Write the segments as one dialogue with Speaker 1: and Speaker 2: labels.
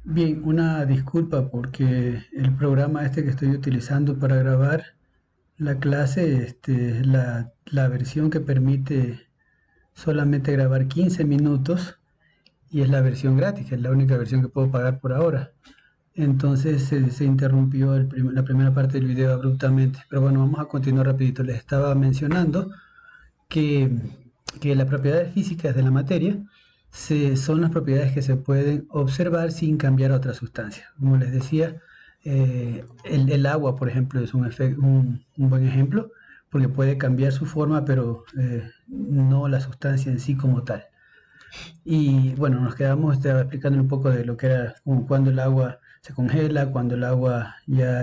Speaker 1: Bien, una disculpa porque el programa este que estoy utilizando para grabar la clase, es la versión que permite solamente grabar 15 minutos y es la versión gratis, que es la única versión que puedo pagar por ahora. Entonces se interrumpió la primera parte del video abruptamente. Pero bueno, vamos a continuar rapidito. Les estaba mencionando que, que las propiedades físicas de la materia son las propiedades que se pueden observar sin cambiar a otra sustancia. Como les decía, el agua, por ejemplo, es un buen ejemplo, porque puede cambiar su forma, pero no la sustancia en sí como tal. Y bueno, nos quedamos explicando un poco de lo que era cuando el agua se congela, cuando el agua ya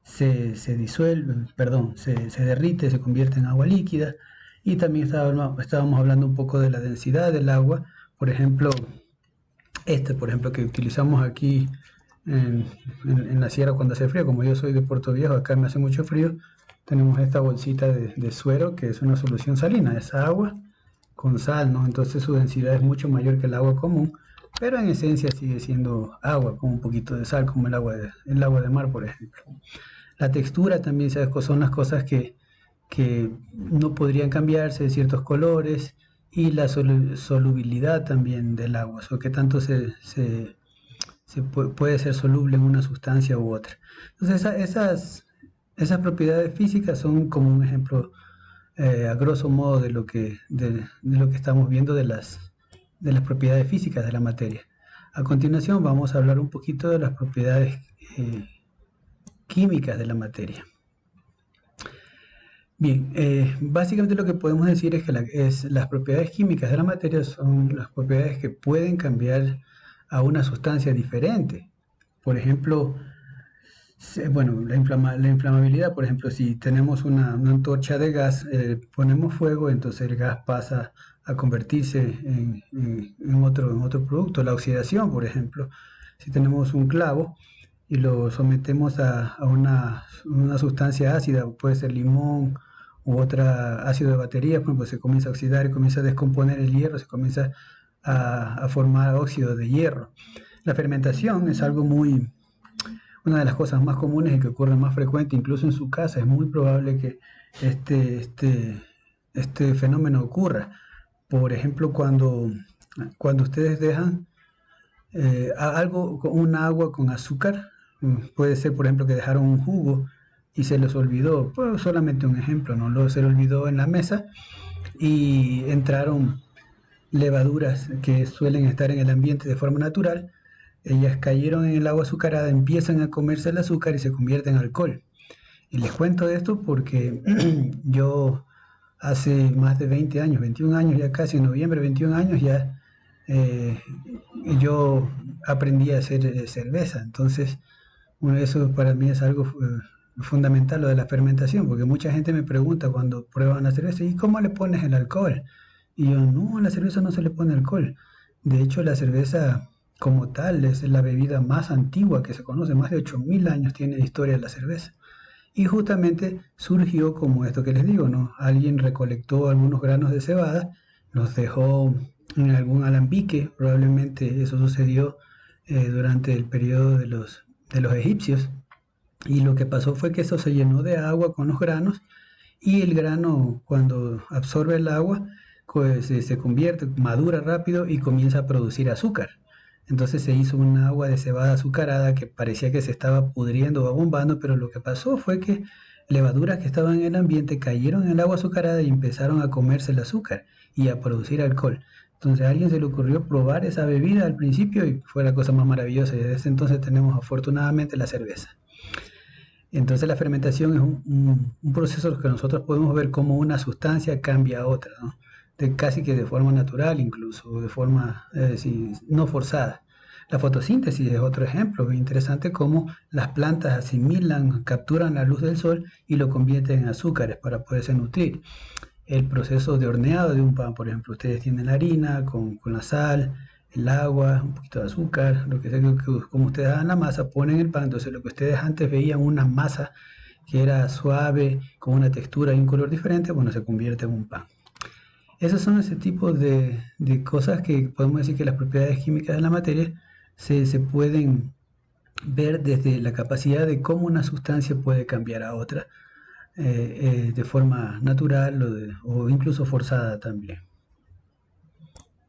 Speaker 1: se disuelve, perdón, se derrite, se convierte en agua líquida. Y también estábamos hablando un poco de la densidad del agua. Por ejemplo, por ejemplo, que utilizamos aquí en, en la sierra cuando hace frío. Como yo soy de Puerto Viejo, acá me hace mucho frío. Tenemos esta bolsita de suero, que es una solución salina, es agua con sal, ¿no? Entonces su densidad es mucho mayor que el agua común, pero en esencia sigue siendo agua con un poquito de sal, como el agua de mar, por ejemplo. La textura también, ¿sabes? Son las cosas que no podrían cambiarse, ciertos colores, y la solubilidad también del agua, o que tanto puede ser soluble en una sustancia u otra. Entonces esas propiedades físicas son como un ejemplo a grosso modo de lo que estamos viendo de las propiedades físicas de la materia. A continuación vamos a hablar un poquito de las propiedades químicas de la materia. Bien, básicamente lo que podemos decir es que las propiedades químicas de la materia son las propiedades que pueden cambiar a una sustancia diferente. Por ejemplo, bueno, la inflamabilidad, por ejemplo, si tenemos una antorcha de gas, ponemos fuego, entonces el gas pasa a convertirse en otro producto. La oxidación, por ejemplo, si tenemos un clavo y lo sometemos a una sustancia ácida, puede ser limón u otra ácido de batería, por ejemplo, se comienza a oxidar y comienza a descomponer el hierro, se comienza a formar óxido de hierro. La fermentación es algo una de las cosas más comunes y que ocurre más frecuente, incluso en su casa. Es muy probable que este fenómeno ocurra. Por ejemplo, cuando ustedes dejan un agua con azúcar, puede ser, por ejemplo, que dejaron un jugo y se les olvidó, pues solamente un ejemplo, ¿no? Se les olvidó en la mesa y entraron levaduras que suelen estar en el ambiente de forma natural. Ellas cayeron en el agua azucarada, empiezan a comerse el azúcar y se convierte en alcohol. Y les cuento esto porque yo hace más de 20 años, 21 años ya casi, en noviembre, 21 años ya, eh, yo aprendí a hacer cerveza. Entonces, bueno, eso para mí es algo fundamental, lo de la fermentación, porque mucha gente me pregunta cuando prueban la cerveza, ¿y cómo le pones el alcohol? Y yo, no, a la cerveza no se le pone alcohol. De hecho, la cerveza como tal es la bebida más antigua que se conoce, más de 8000 años tiene de historia la cerveza. Y justamente surgió como esto que les digo, ¿no? Alguien recolectó algunos granos de cebada, los dejó en algún alambique, probablemente eso sucedió durante el periodo de los egipcios, y lo que pasó fue que eso se llenó de agua con los granos, y el grano cuando absorbe el agua pues, se convierte, madura rápido y comienza a producir azúcar. Entonces se hizo un agua de cebada azucarada que parecía que se estaba pudriendo o abombando, pero lo que pasó fue que levaduras que estaban en el ambiente cayeron en el agua azucarada y empezaron a comerse el azúcar y a producir alcohol. Entonces a alguien se le ocurrió probar esa bebida al principio y fue la cosa más maravillosa, y desde ese entonces tenemos afortunadamente la cerveza. Entonces la fermentación es un proceso que nosotros podemos ver como una sustancia cambia a otra, ¿no? Casi que de forma natural, incluso de forma no forzada. La fotosíntesis es otro ejemplo interesante, cómo las plantas asimilan, capturan la luz del sol y lo convierten en azúcares para poderse nutrir. El proceso de horneado de un pan, por ejemplo, ustedes tienen la harina con la sal, el agua, un poquito de azúcar, lo que sea, como ustedes hagan la masa, ponen el pan. Entonces lo que ustedes antes veían una masa que era suave, con una textura y un color diferente, bueno, se convierte en un pan. Esos son ese tipo de cosas que podemos decir que las propiedades químicas de la materia se pueden ver desde la capacidad de cómo una sustancia puede cambiar a otra de forma natural o incluso forzada también.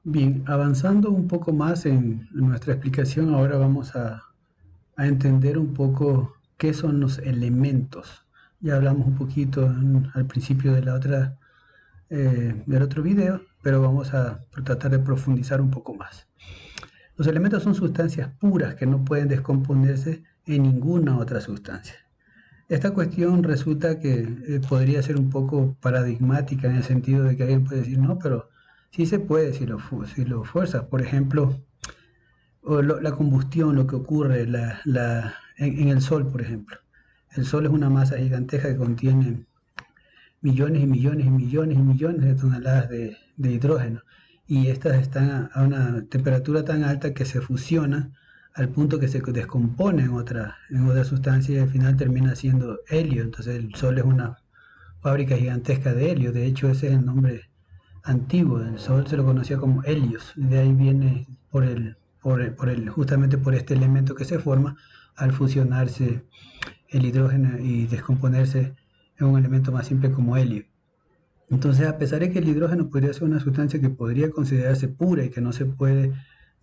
Speaker 1: Bien, avanzando un poco más en nuestra explicación, ahora vamos a entender un poco qué son los elementos. Ya hablamos un poquito al principio de del otro video, pero vamos a tratar de profundizar un poco más. Los elementos son sustancias puras que no pueden descomponerse en ninguna otra sustancia. Esta cuestión resulta que podría ser un poco paradigmática en el sentido de que alguien puede decir, no, pero sí se puede si lo fuerzas. Por ejemplo, la combustión, lo que ocurre en el Sol, por ejemplo. El Sol es una masa gigantesca que contiene millones y millones y millones y millones de toneladas de hidrógeno. Y estas están a una temperatura tan alta que se fusionan al punto que se descompone en otra sustancia y al final termina siendo helio. Entonces el Sol es una fábrica gigantesca de helio. De hecho, ese es el nombre antiguo. El Sol se lo conocía como Helios. De ahí viene justamente por este elemento que se forma al fusionarse el hidrógeno y descomponerse en un elemento más simple como helio. Entonces, a pesar de que el hidrógeno podría ser una sustancia que podría considerarse pura y que no se puede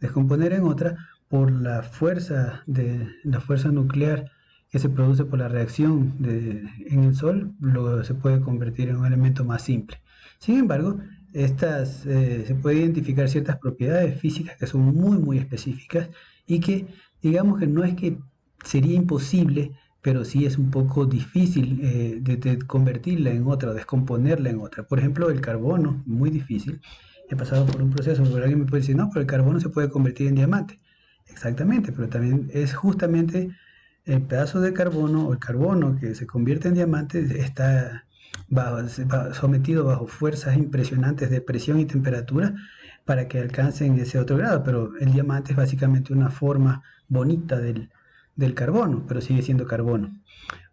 Speaker 1: descomponer en otra, por la fuerza nuclear que se produce por la reacción en el Sol, se puede convertir en un elemento más simple. Sin embargo, se puede identificar ciertas propiedades físicas que son muy específicas y que digamos que no es que sería imposible, pero sí es un poco difícil de convertirla en otra, descomponerla en otra. Por ejemplo, el carbono, muy difícil. He pasado por un proceso, pero alguien me puede decir, no, pero el carbono se puede convertir en diamante. Exactamente, pero también es justamente el pedazo de carbono o el carbono que se convierte en diamante está sometido bajo fuerzas impresionantes de presión y temperatura para que alcancen ese otro grado, pero el diamante es básicamente una forma bonita del carbono, pero sigue siendo carbono.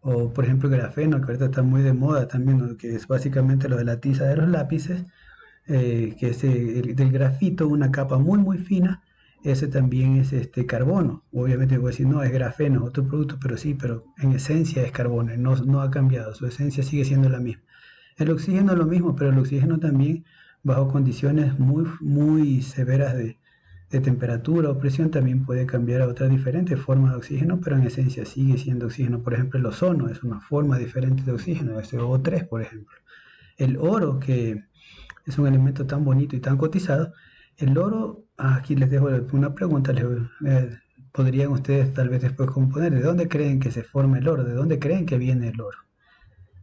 Speaker 1: O por ejemplo el grafeno, que ahorita está muy de moda también, ¿no? Que es básicamente lo de la tiza de los lápices, que es del grafito, una capa muy fina, ese también es carbono. Obviamente voy a decir, no, es grafeno, otro producto, pero sí, pero en esencia es carbono, no ha cambiado, su esencia sigue siendo la misma. El oxígeno es lo mismo, pero el oxígeno también, bajo condiciones muy severas de temperatura o presión, también puede cambiar a otras diferentes formas de oxígeno, pero en esencia sigue siendo oxígeno. Por ejemplo, el ozono es una forma diferente de oxígeno, SO3, por ejemplo. El oro, que es un elemento tan bonito y tan cotizado, el oro, aquí les dejo una pregunta, podrían ustedes tal vez después componer, ¿de dónde creen que se forma el oro? ¿De dónde creen que viene el oro?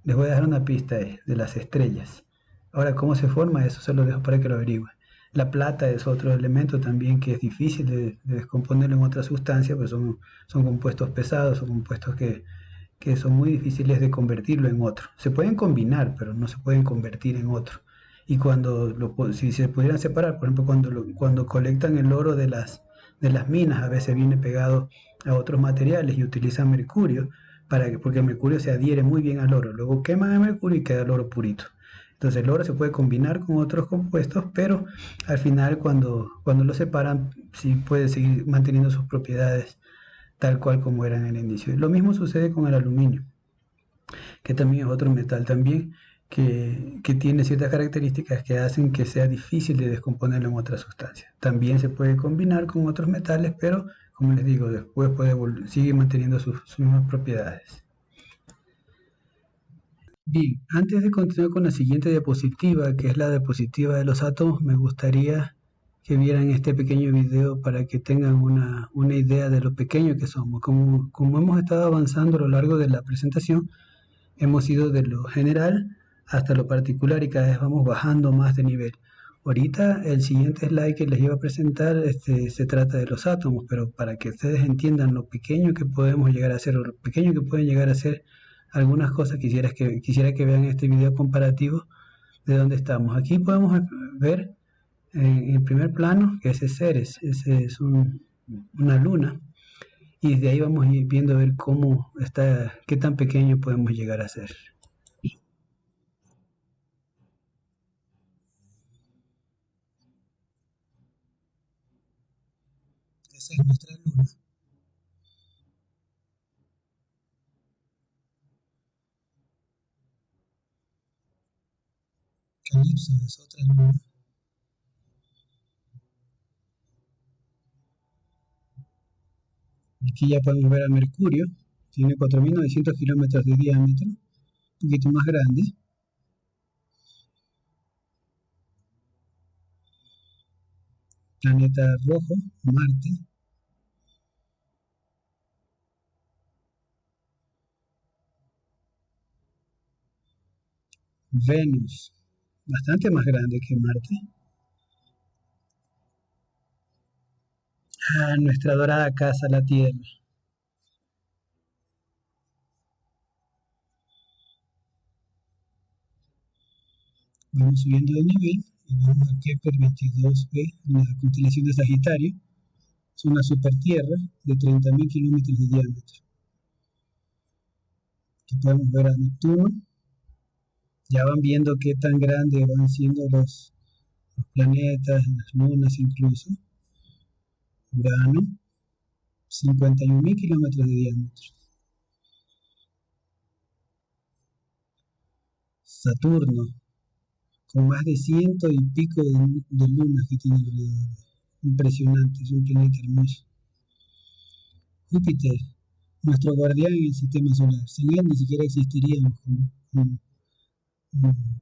Speaker 1: Les voy a dejar una pista de las estrellas. Ahora, ¿cómo se forma? Eso se lo dejo para que lo averigüen. La plata es otro elemento también que es difícil de descomponerlo en otra sustancia, pues son compuestos pesados, son compuestos que son muy difíciles de convertirlo en otro. Se pueden combinar, pero no se pueden convertir en otro. Y si se pudieran separar, por ejemplo, cuando colectan el oro de las minas, a veces viene pegado a otros materiales y utilizan mercurio, porque el mercurio se adhiere muy bien al oro. Luego queman el mercurio y queda el oro purito. Entonces el oro se puede combinar con otros compuestos, pero al final cuando lo separan, sí puede seguir manteniendo sus propiedades tal cual como eran en el inicio. Lo mismo sucede con el aluminio, que también es otro metal también, que tiene ciertas características que hacen que sea difícil de descomponerlo en otra sustancia. También se puede combinar con otros metales, pero como les digo, después sigue manteniendo sus mismas propiedades. Bien, antes de continuar con la siguiente diapositiva, que es la diapositiva de los átomos, me gustaría que vieran este pequeño video para que tengan una idea de lo pequeño que somos. Como hemos estado avanzando a lo largo de la presentación, hemos ido de lo general hasta lo particular y cada vez vamos bajando más de nivel. Ahorita el siguiente slide que les iba a presentar se trata de los átomos, pero para que ustedes entiendan lo pequeño que podemos llegar a ser o lo pequeño que pueden llegar a ser algunas cosas, quisiera que vean este video comparativo de dónde estamos. Aquí podemos ver en primer plano que ese Ceres, ese es una luna, y de ahí vamos a ir viendo a ver cómo está, qué tan pequeño podemos llegar a ser. esa es nuestra luna. Calipso es otra luna. Aquí ya podemos ver a Mercurio. Tiene 4.900 kilómetros de diámetro, un poquito más grande. Planeta rojo, Marte. Venus, bastante más grande que Marte. Nuestra dorada casa, la Tierra. Vamos subiendo de nivel y vemos a Kepler 22b, la constelación de Sagitario. Es una super tierra de 30.000 kilómetros de diámetro. Aquí podemos ver a Neptuno. Ya van viendo qué tan grandes van siendo los planetas, las lunas incluso. Urano, 51.000 kilómetros de diámetro. Saturno, con más de ciento y pico de lunas que tiene alrededor. Impresionante, es un planeta hermoso. Júpiter, nuestro guardián en el sistema solar. Sin él ni siquiera existiríamos como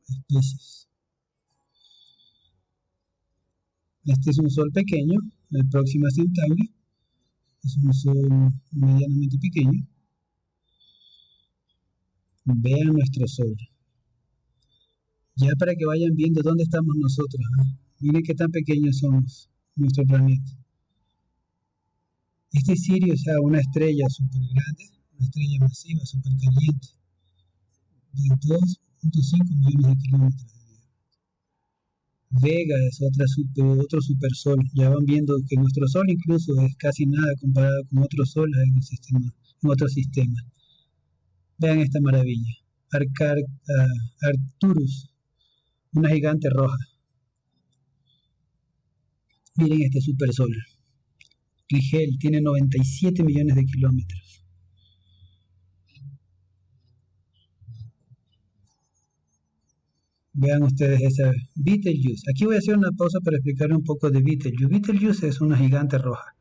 Speaker 1: especies. Este es un sol pequeño, el Próxima Centauri. Es un sol medianamente pequeño. Vean nuestro sol. Ya para que vayan viendo dónde estamos nosotros. Miren qué tan pequeños somos, nuestro planeta. Este Sirio es una estrella súper grande, una estrella masiva, súper caliente, de 2.5 millones de kilómetros. Vega es otro supersol. Ya van viendo que nuestro sol incluso es casi nada comparado con otros soles en otros sistemas. Vean esta maravilla. Arcturus, una gigante roja. Miren este supersol. Rigel tiene 97 millones de kilómetros. Vean ustedes esa Betelgeuse. Aquí voy a hacer una pausa para explicar un poco de Betelgeuse. Betelgeuse es una gigante roja.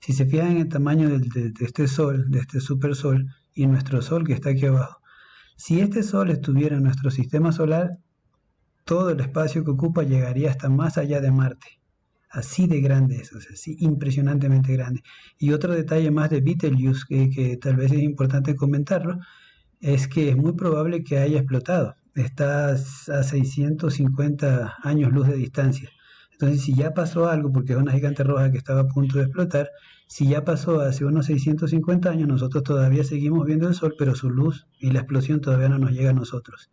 Speaker 1: Si se fijan en el tamaño de este sol, de este supersol, y nuestro sol que está aquí abajo, si este sol estuviera en nuestro sistema solar, todo el espacio que ocupa llegaría hasta más allá de Marte. Así de grande es, o sea, así impresionantemente grande. Y otro detalle más de Betelgeuse que tal vez es importante comentarlo, es que es muy probable que haya explotado. Está a 650 años luz de distancia. Entonces, si ya pasó algo, porque es una gigante roja que estaba a punto de explotar, si ya pasó hace unos 650 años, nosotros todavía seguimos viendo el Sol, pero su luz y la explosión todavía no nos llega a nosotros.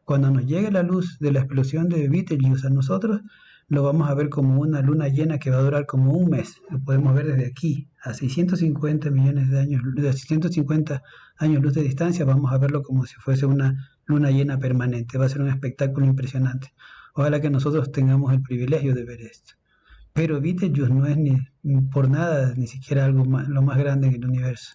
Speaker 1: Cuando nos llegue la luz de la explosión de Betelgeuse a nosotros, lo vamos a ver como una luna llena que va a durar como un mes. Lo podemos ver desde aquí, a 650 millones de años, de 650 años luz de distancia, vamos a verlo como si fuese una luna llena permanente. Va a ser un espectáculo impresionante. Ojalá que nosotros tengamos el privilegio de ver esto. Pero Betelgeuse no es ni por nada ni siquiera algo más, lo más grande en el universo.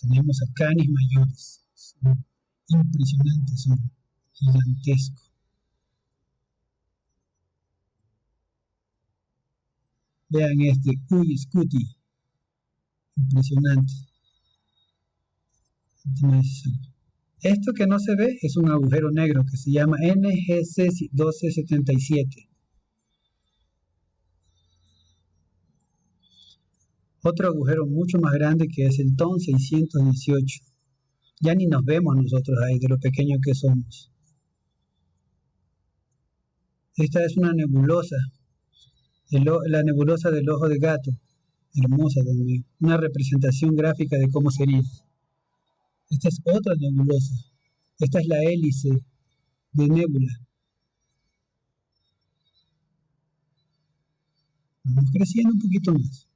Speaker 1: Tenemos a Canis Majoris. Impresionantes, son gigantesco. Vean este Uy Scuti, impresionante. Esto que no se ve es un agujero negro que se llama NGC 1277. Otro agujero mucho más grande que es el TON 618. Ya ni nos vemos nosotros ahí de lo pequeño que somos. Esta es una nebulosa, la nebulosa del ojo de gato, hermosa también, una representación gráfica de cómo sería. Esta es otra nebulosa, esta es la hélice de nébula. Vamos creciendo un poquito más.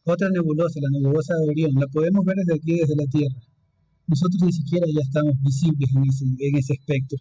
Speaker 1: Otra nebulosa, la nebulosa de Orión, la podemos ver desde aquí, desde la Tierra. Nosotros ni siquiera ya estamos visibles en ese espectro.